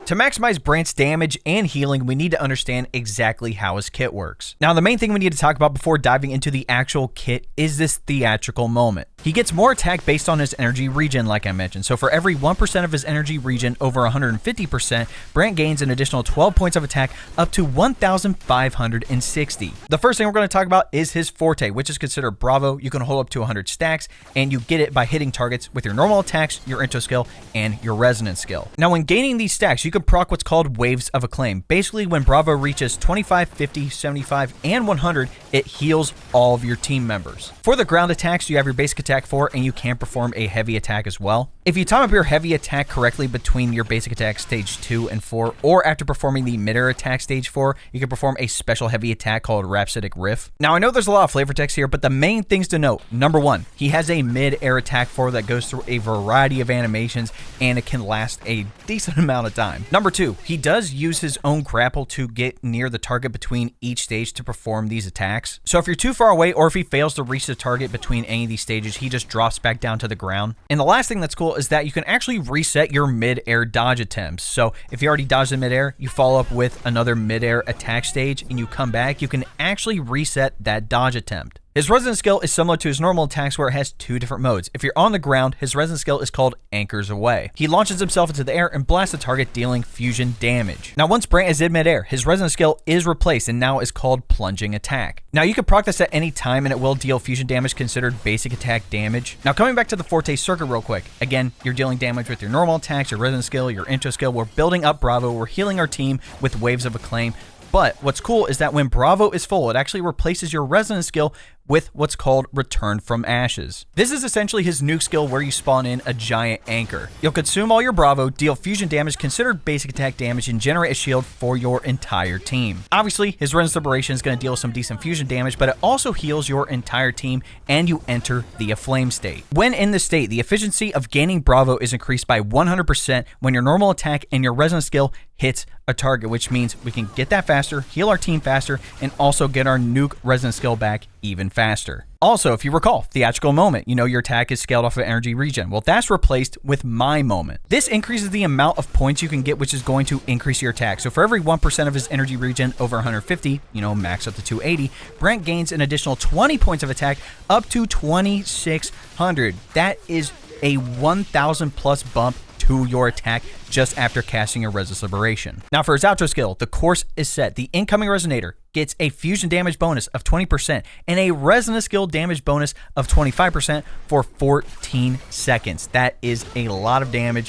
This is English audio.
To maximize Brant's damage and healing, we need to understand exactly how his kit works. Now, the main thing we need to talk about before diving into the actual kit is this theatrical moment. He gets more attack based on his energy regen, like I mentioned. So for every 1% of his energy regen over 150%, Brant gains an additional 12 points of attack up to 1,560. The first thing we're going to talk about is his forte, which is considered Bravo. You can hold up to 100 stacks, and you get it by hitting targets with your normal attacks, your intro skill, and your resonance skill. Now, when gaining these stacks, you can proc what's called Waves of Acclaim. Basically, when Bravo reaches 25, 50, 75, and 100, it heals all of your team members. For the ground attacks, you have your basic attack 4, and you can perform a heavy attack as well. If you time up your heavy attack correctly between your basic attack stage 2 and 4, or after performing the mid-air attack stage 4, you can perform a special heavy attack called Rhapsodic Riff. Now, I know there's a lot of flavor text here, but the main things to note: number 1, he has a mid-air attack 4 that goes through a variety of animations, and it can last a decent amount of time. Number 2, he does use his own grapple to get near the target between each stage to perform these attacks. So if you're too far away, or if he fails to reach the target between any of these stages, he just drops back down to the ground. And the last thing that's cool is that you can actually reset your mid-air dodge attempts. So if you already dodged in mid-air, you follow up with another mid-air attack stage, and you come back, you can actually reset that dodge attempt. His resonance skill is similar to his normal attacks, where it has 2 different modes. If you're on the ground, his resonance skill is called Anchors Away. He launches himself into the air and blasts the target, dealing fusion damage. Now, once Brant is in midair, his resonance skill is replaced and now is called Plunging Attack. Now, you can proc this at any time, and it will deal fusion damage considered basic attack damage. Now, coming back to the Forte circuit real quick. Again, you're dealing damage with your normal attacks, your resonance skill, your intro skill. We're building up Bravo. We're healing our team with Waves of Acclaim. But what's cool is that when Bravo is full, it actually replaces your resonance skill with what's called Return from Ashes. This is essentially his nuke skill, where you spawn in a giant anchor. You'll consume all your Bravo, deal fusion damage considered basic attack damage, and generate a shield for your entire team. Obviously, his Resonance Liberation is going to deal some decent fusion damage, but it also heals your entire team, and you enter the Aflame state. When in this state, the efficiency of gaining Bravo is increased by 100% when your normal attack and your resonance skill hits a target, which means we can get that faster, heal our team faster, and also get our nuke resonance skill back even faster. Also, if you recall, Theatrical Moment, you know your attack is scaled off of energy regen. Well, that's replaced with My Moment. This increases the amount of points you can get, which is going to increase your attack. So for every 1% of his energy regen over 150, max up to 280, Brant gains an additional 20 points of attack up to 2,600. That is a 1,000 plus bump to your attack just after casting a Resonance Liberation. Now, for his outro skill, the course is set. The incoming Resonator gets a fusion damage bonus of 20% and a resonance skill damage bonus of 25% for 14 seconds. That is a lot of damage